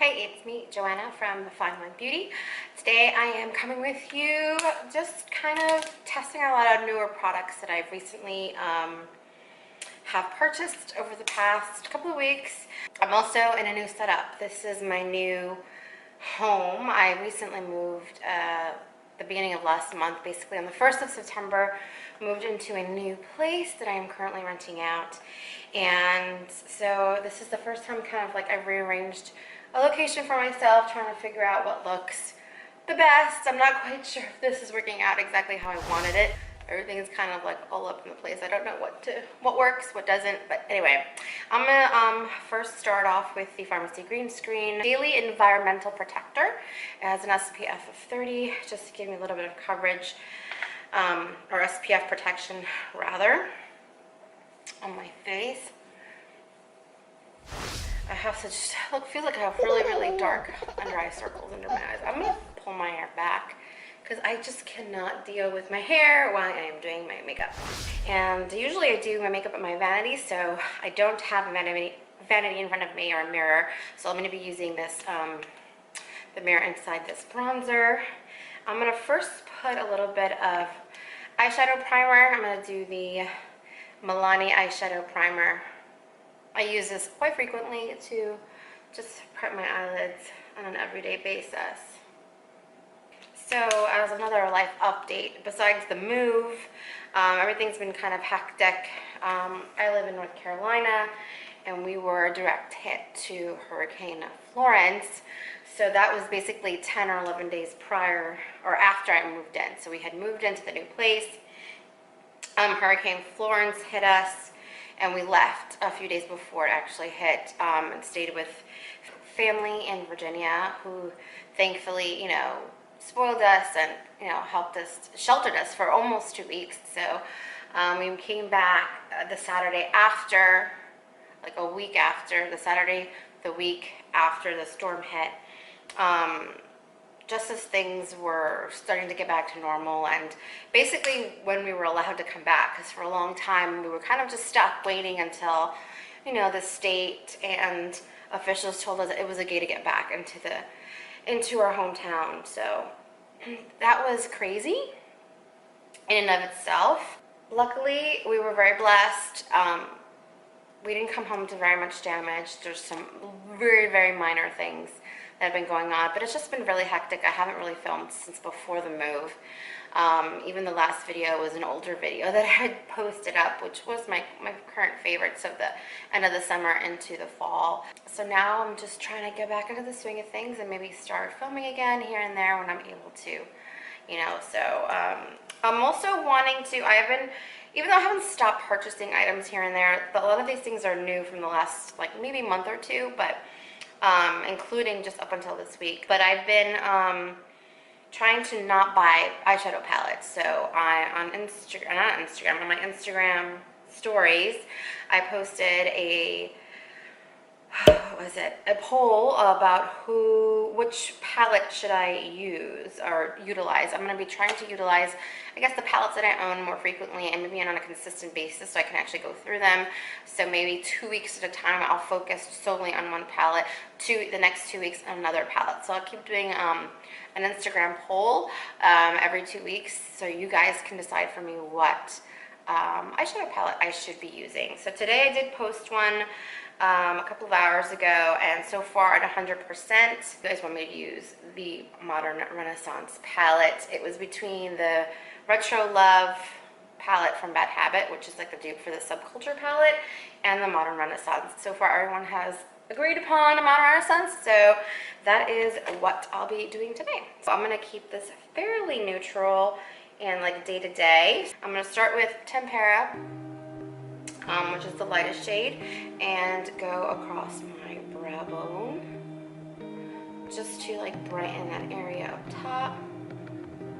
Hey, it's me, Joanna from Fine Wine Beauty. Today I am coming with you just kind of testing a lot of newer products that I've recently have purchased over the past couple of weeks. I'm also in a new setup. This is my new home. I recently moved the beginning of last month, basically on the 1st of September, moved into a new place that I am currently renting out. And so this is the first time kind of like I've rearranged a location for myself, trying to figure out what looks the best. I'm not quite sure if this is working out exactly how I wanted it. Everything is kind of like all up in the place. I don't know what works, what doesn't, but anyway. I'm gonna first start off with the Pharmacy Green Screen Daily Environmental Protector. It has an SPF of 30, just to give me a little bit of coverage, or SPF protection rather, on my face. I have such, feels like I have really dark under eye circles under my eyes. I'm gonna pull my hair back because I just cannot deal with my hair while I am doing my makeup. And usually I do my makeup at my vanity, so I don't have a vanity in front of me or a mirror. So I'm gonna be using this, the mirror inside this bronzer. I'm gonna first put a little bit of eyeshadow primer. I'm gonna do the MILANI eyeshadow primer. I use this quite frequently to just prep my eyelids on an everyday basis. So as another life update, besides the move, everything's been kind of hectic. I live in North Carolina and we were a direct hit to Hurricane Florence. So that was basically 10 or 11 days prior or after I moved in. So we had moved into the new place. Hurricane Florence hit us. And we left a few days before it actually hit, and stayed with family in Virginia who thankfully, spoiled us and, helped us, sheltered us for almost 2 weeks. So we came back the Saturday after, like a week after, the week after the storm hit. Just as things were starting to get back to normal, and basically when we were allowed to come back, because for a long time we were kind of just stuck waiting until, the state and officials told us that it was okay to get back into our hometown. So that was crazy in and of itself. Luckily, we were very blessed. We didn't come home to very much damage. There's some very minor things that have been going on, but it's just been really hectic. I haven't really filmed since before the move. Even the last video was an older video that I had posted up, which was my current favorites of the end of the summer into the fall. So now I'm just trying to get back into the swing of things and maybe start filming again here and there when I'm able to, So I'm also wanting to, even though I haven't stopped purchasing items here and there, but a lot of these things are new from the last maybe month or two, but including just up until this week. But I've been trying to not buy eyeshadow palettes. So on my Instagram stories, I posted a poll about which palette should I use or utilize. I'm going to be trying to utilize, I guess, the palettes that I own more frequently and maybe on a consistent basis so I can actually go through them. So maybe 2 weeks at a time I'll focus solely on one palette, the next 2 weeks on another palette. So I'll keep doing an Instagram poll every 2 weeks so you guys can decide for me what eyeshadow palette I should be using. So today I did post one a couple of hours ago, and so far at 100%. You guys want me to use the Modern Renaissance palette. It was between the Retro Love palette from Bad Habit, which is like the dupe for the Subculture palette, and the Modern Renaissance. So far everyone has agreed upon a Modern Renaissance, so that is what I'll be doing today. So I'm going to keep this fairly neutral and day to day. I'm going to start with Tempera, which is the lightest shade, and go across my brow bone just to brighten that area up top.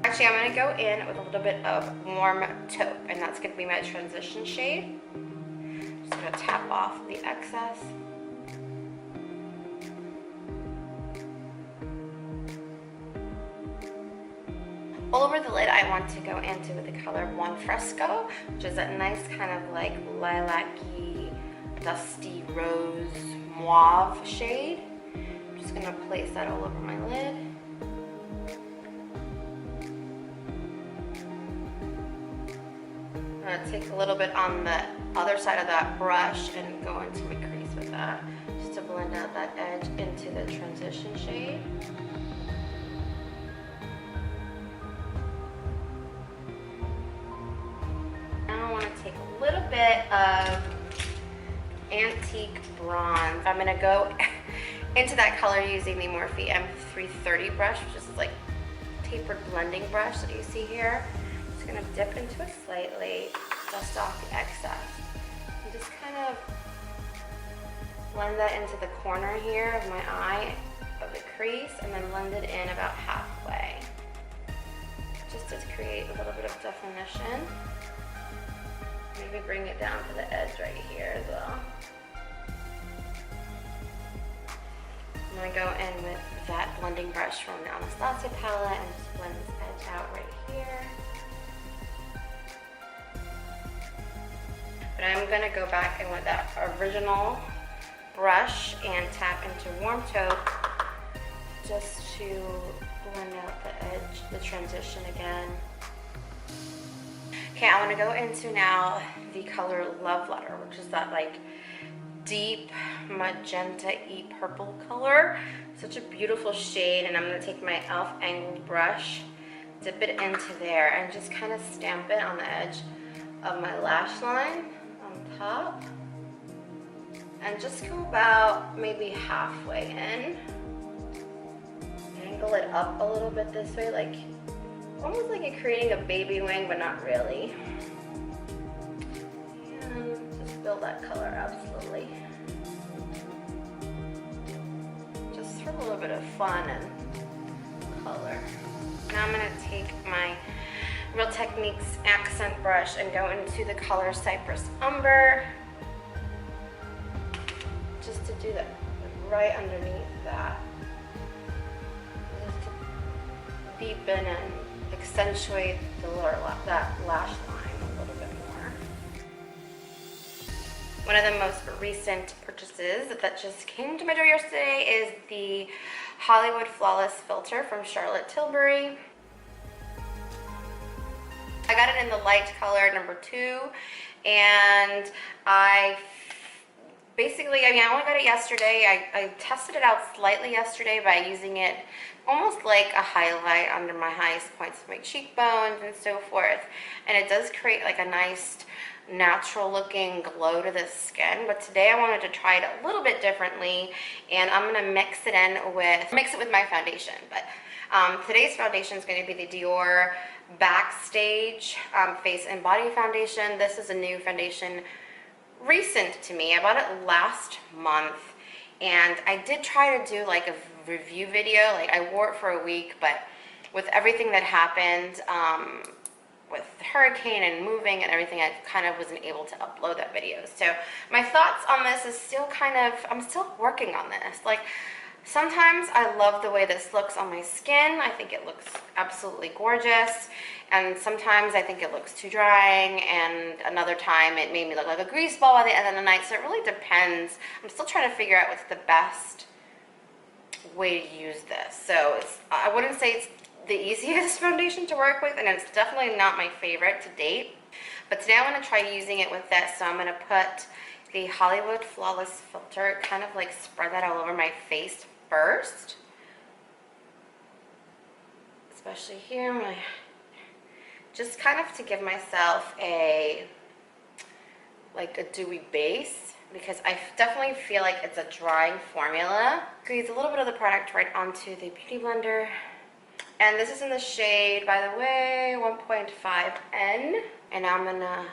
Actually, I'm going to go in with a little bit of Warm Taupe, and that's going to be my transition shade. Just going to tap off the excess. All over the lid, I want to go into with the color Buon Fresco, which is that nice kind of lilac-y, dusty rose mauve shade. I'm just just gonna place that all over my lid. I'm gonna take a little bit on the other side of that brush and go into my crease with that, just to blend out that edge into the transition shade. Now I want to take a little bit of Antique Bronze. I'm gonna go into that color using the Morphe M330 brush, which is like tapered blending brush that you see here. Just gonna dip into it slightly, dust off the excess, and just kind of blend that into the corner here of my eye, of the crease, and then blend it in about halfway, just to create a little bit of definition. Maybe bring it down to the edge right here as well. I'm gonna go in with that blending brush from the Anastasia palette and just blend this edge out right here. But I'm gonna go back in with that original brush and tap into Warm Taupe just to blend out the edge, the transition again. Okay, I wanna go into now the color Love Letter, which is that like deep magenta-y purple color. Such a beautiful shade, and I'm gonna take my e.l.f. angled brush, dip it into there, and just kind of stamp it on the edge of my lash line on top. And just go about maybe halfway in. Angle it up a little bit this way, like almost like you're creating a baby wing, but not really. And just build that color up slowly. Just for a little bit of fun and color. Now I'm gonna take my Real Techniques accent brush and go into the color Cypress Umber. Just to do that right underneath that. Just to deepen and accentuate the lower that lash line a little bit more. One of the most recent purchases that just came to my door yesterday is the Hollywood Flawless Filter from Charlotte Tilbury. I got it in the light color number 2, and I only got it yesterday. I tested it out slightly yesterday by using it almost like a highlight under my highest points of my cheekbones and so forth. And it does create like a nice natural looking glow to the skin. But today I wanted to try it a little bit differently, and I'm gonna mix it with my foundation. But today's foundation is gonna be the DIOR Backstage Face and Body Foundation. This is a new foundation, recent to me. I bought it last month, and I did try to do like a review video. Like I wore it for a week, but with everything that happened with the hurricane and moving and everything, I kind of wasn't able to upload that video. So my thoughts on this is still I'm still working on this. Like sometimes I love the way this looks on my skin. I think it looks absolutely gorgeous. And sometimes I think it looks too drying, and another time it made me look like a grease ball by the end of the night. So it really depends. I'm still trying to figure out what's the best way to use this. So I wouldn't say it's the easiest foundation to work with, and it's definitely not my favorite to date. But today I want to try using it with this. So I'm going to put the Hollywood Flawless Filter, kind of like spread that all over my face first. Especially here, just kind of to give myself a dewy base, because I definitely feel like it's a drying formula. Squeeze a little bit of the product right onto the Beauty Blender. And this is in the shade, by the way, 1.5N. And now I'm gonna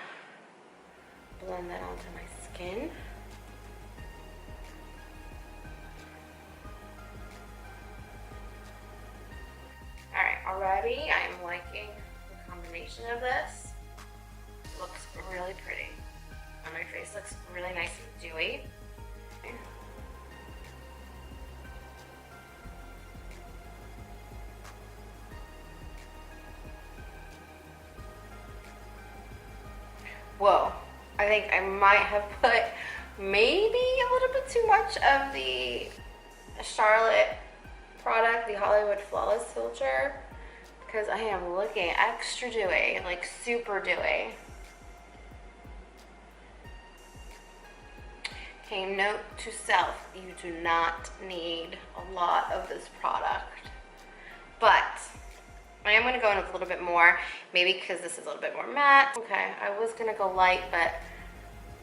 blend that onto my skin. Alright, already I'm liking the combination of this. It looks really pretty. And my face looks really nice and dewy. Okay. Whoa, I think I might have put maybe a little bit too much of the Charlotte product, the Hollywood Flawless Filter, because I am looking extra dewy, like super dewy. Okay, note to self, you do not need a lot of this product, but I am gonna go in with a little bit more, maybe because this is a little bit more matte. Okay, I was gonna go light, but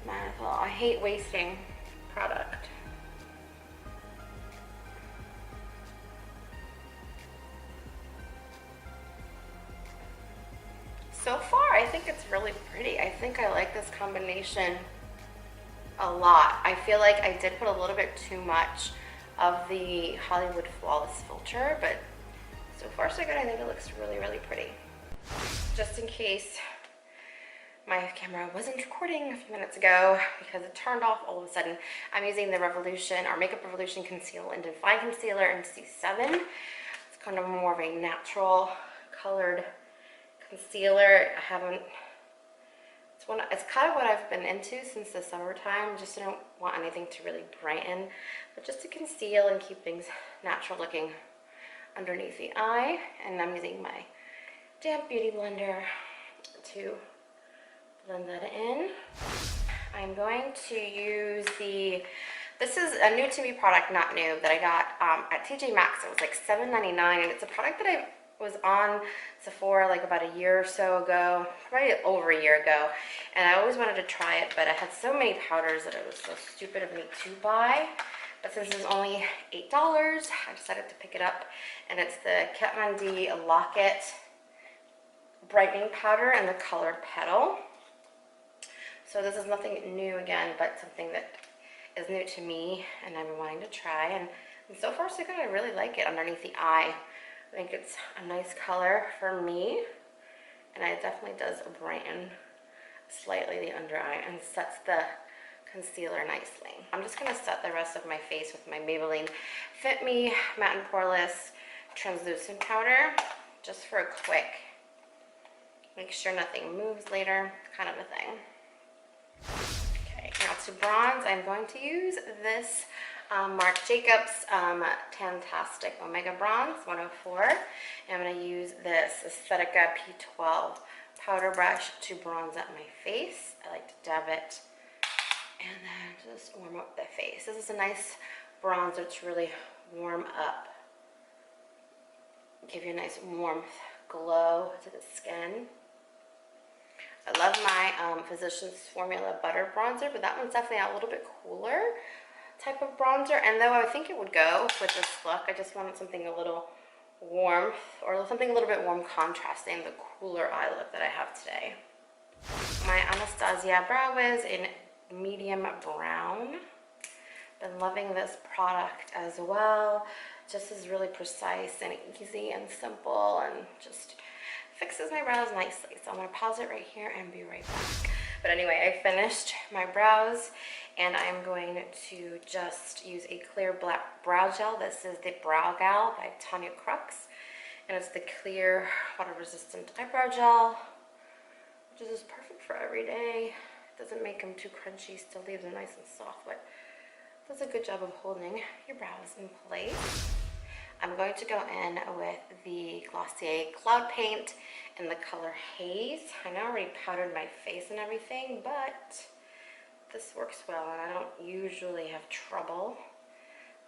might as well. I hate wasting product. So far, I think it's really pretty. I think I like this combination a lot. I feel like I did put a little bit too much of the Hollywood Flawless Filter, but so far so good. I think it looks really, really pretty. Just in case my camera wasn't recording a few minutes ago because it turned off all of a sudden, I'm using the Revolution, or Makeup Revolution Conceal and Define Concealer in C7. It's kind of more of a natural colored concealer. It's kind of what I've been into since the summertime. Just I don't want anything to really brighten, but just to conceal and keep things natural looking underneath the eye. And I'm using my damp beauty blender to blend that in. I'm going to use this is a new to me product, not new, that I got at TJ Maxx. It was like $7.99, and it's a product that I was on Sephora like about a year or so ago, probably over a year ago, and I always wanted to try it, but I had so many powders that it was so stupid of me to buy. But since it was only $8, I decided to pick it up, and it's the Kat Von D Lock-It Brightening Powder in the color Petal. So this is nothing new again, but something that is new to me and I'm wanting to try, and so far so good. I really like it underneath the eye. I think it's a nice color for me, and it definitely does brighten slightly the under eye and sets the concealer nicely. I'm just going to set the rest of my face with my Maybelline FitMe Matte and Poreless Translucent Powder, just for a quick, make sure nothing moves later kind of a thing. Okay, now to bronze, I'm going to use this Marc Jacobs Tan-tastic Omega Bronze 104. And I'm going to use this Aesthetica P12 powder brush to bronze up my face. I like to dab it and then just warm up the face. This is a nice bronzer to really warm up, give you a nice warmth glow to the skin. I love my Physicians Formula Butter Bronzer, but that one's definitely a little bit cooler type of bronzer, and though I think it would go with this look, I just wanted something a little warm, or something a little bit warm contrasting the cooler eye look that I have today. My Anastasia Brow Wiz in medium brown. Been loving this product as well. Just is really precise and easy and simple, and just fixes my brows nicely. So I'm going to pause it right here and be right back. But anyway, I finished my brows, and I'm going to just use a clear black brow gel. This is the Brow Gal by Tanya Crux, and it's the clear water-resistant eyebrow gel, which is perfect for every day. It doesn't make them too crunchy, still leaves them nice and soft, but does a good job of holding your brows in place. I'm going to go in with the Glossier Cloudpaint in the color Haze. I know I already powdered my face and everything, but this works well, and I don't usually have trouble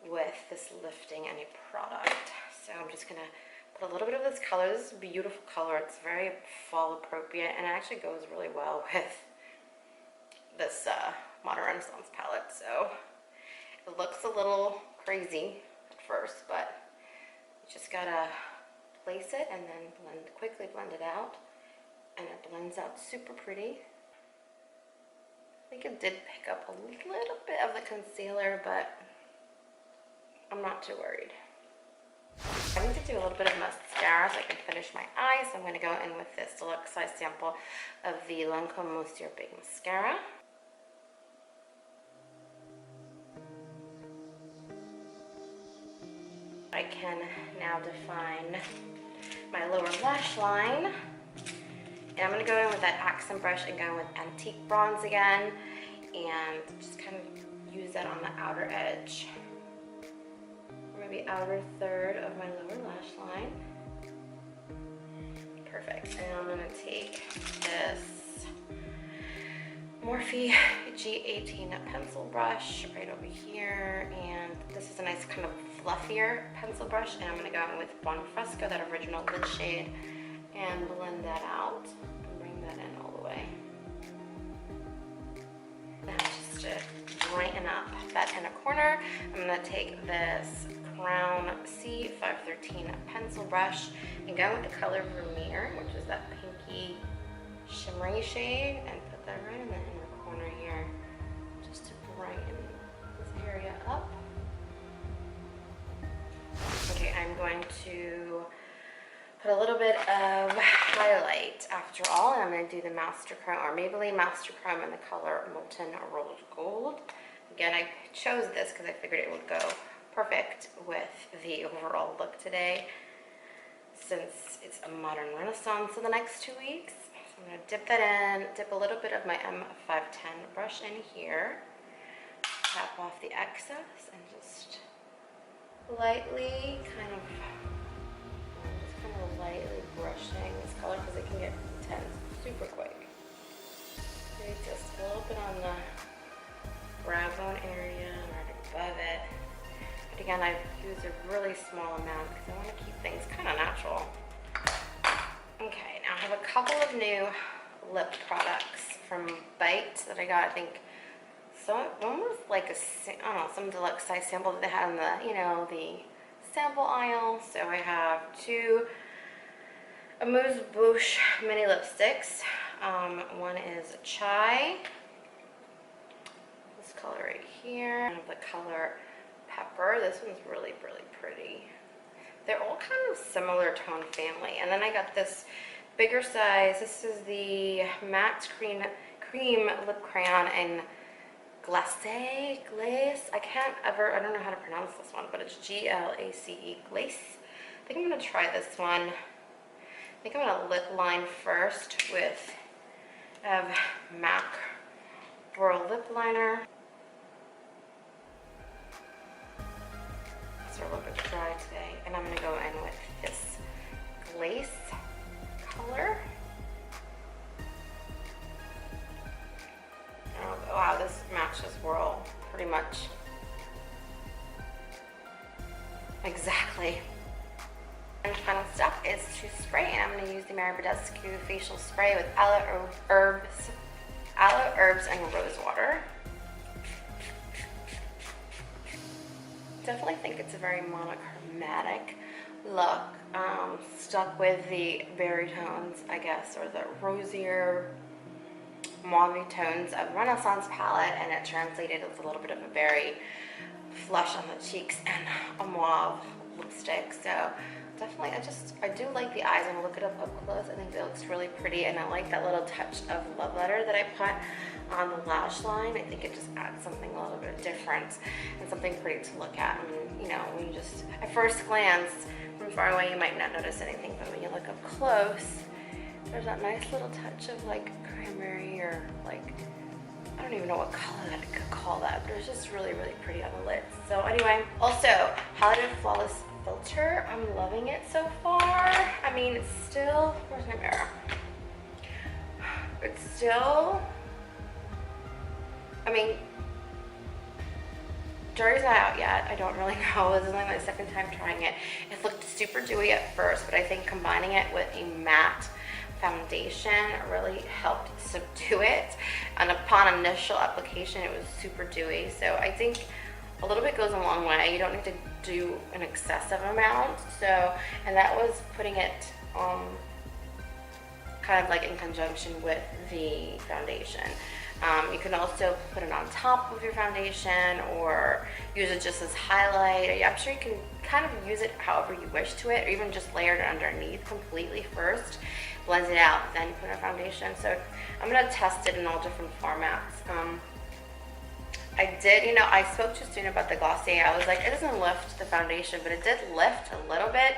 with this lifting any product. So I'm just going to put a little bit of this color. This is a beautiful color. It's very fall appropriate, and it actually goes really well with this Modern Renaissance palette. So it looks a little crazy at first, but just gotta place it and then quickly blend it out, and it blends out super pretty. I think it did pick up a little bit of the concealer, but I'm not too worried. I need to do a little bit of mascara so I can finish my eyes. So I'm going to go in with this deluxe size sample of the LANCOME Monsieur Big Mascara. I can now define my lower lash line. And I'm going to go in with that accent brush and go in with Antique Bronze again, and just kind of use that on the outer edge. the outer third of my lower lash line. Perfect. And I'm gonna take this Morphe G18 pencil brush right over here, and this is a nice kind of fluffier pencil brush, and I'm gonna go in with Buon Fresco, that original lid shade, and blend that out and bring that in all the way. Now just to brighten up that inner corner, I'm gonna take this Crown C513 pencil brush and go with the color Vermeer, which is that pinky shimmery shade, and put that right in the inner corner here, just to brighten this area up. Okay, I'm going to put a little bit of highlight after all, and I'm going to do the Master Chrome, or Maybelline Master Chrome, in the color Molten Rose Gold. Again, I chose this because I figured it would go perfect with the overall look today, since it's a modern renaissance in the next 2 weeks. So I'm going to dip that in, dip a little bit of my M510 brush in here, tap off the excess, and just lightly lightly brushing this color because it can get intense super quick. Maybe just a little bit on the brow bone area and right above it. But again, I've used a really small amount because I want to keep things kind of natural. Okay, now I have a couple of new lip products from Bite that I got. I think one was like I don't know, some deluxe size sample that they had in the, you know, the sample aisle. So I have two Amuse Bouche mini lipsticks. One is Chai, this color right here. I have the color Pepper. This one's really, really pretty. They're all kind of similar tone family. And then I got this bigger size. This is the Matte Cream Lip Crayon in Glace. I don't know how to pronounce this one, but it's Glace, Glace. I think I'm gonna try this one. I think I'm gonna lip line first with MAC Whirl lip liner. These are a little bit dry today, and I'm gonna go in with this Glace color. Oh, wow, this matches Whirl pretty much exactly. And the final step is to spray, and I'm going to use the MAYBELLINE facial spray with aloe herbs and rose water. Definitely think it's a very monochromatic look, stuck with the berry tones, I guess, or the rosier mauve tones of Renaissance palette, and it translated as a little bit of a berry flush on the cheeks and a mauve lipstick. So definitely, I do like the eyes. When I look it up close, I think it looks really pretty, and I like that little touch of love letter that I put on the lash line. I think it just adds something a little bit different and something pretty to look at. And you know, when you just, at first glance, from far away, you might not notice anything, but when you look up close, there's that nice little touch of like cranberry, or like, I don't even know what color I could call that, but it's just really, really pretty on the lids. So anyway, also, Highlighted Flawless Filter. I'm loving it so far. I mean, it's still, where's my mirror? It's still, I mean, jury's not out yet. I don't really know. This is only my second time trying it. It looked super dewy at first, but I think combining it with a matte foundation really helped subdue it, and upon initial application it was super dewy. So I think a little bit goes a long way. You don't need to do an excessive amount. So, and that was putting it kind of like in conjunction with the foundation. You can also put it on top of your foundation, or use it just as highlight. I'm sure you can kind of use it however you wish to it, or even just layer it underneath completely first, blend it out, then put a foundation. So I'm gonna test it in all different formats. I did, you know, I spoke too soon about the Glossier. I was like, it doesn't lift the foundation, but it did lift a little bit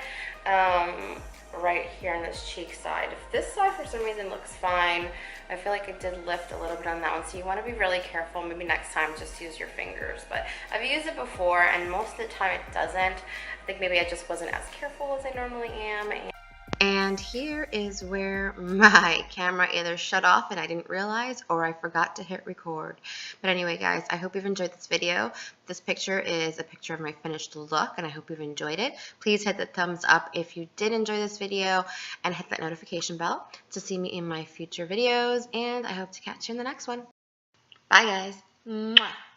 right here on this cheek side. If this side for some reason looks fine, I feel like it did lift a little bit on that one, so you want to be really careful. Maybe next time just use your fingers. But I've used it before, and most of the time it doesn't. I think maybe I just wasn't as careful as I normally am. And here is where my camera either shut off and I didn't realize, or I forgot to hit record. But anyway, guys, I hope you've enjoyed this video. This picture is a picture of my finished look, and I hope you've enjoyed it. Please hit the thumbs up if you did enjoy this video, and hit that notification bell to see me in my future videos. And I hope to catch you in the next one. Bye, guys. Mwah.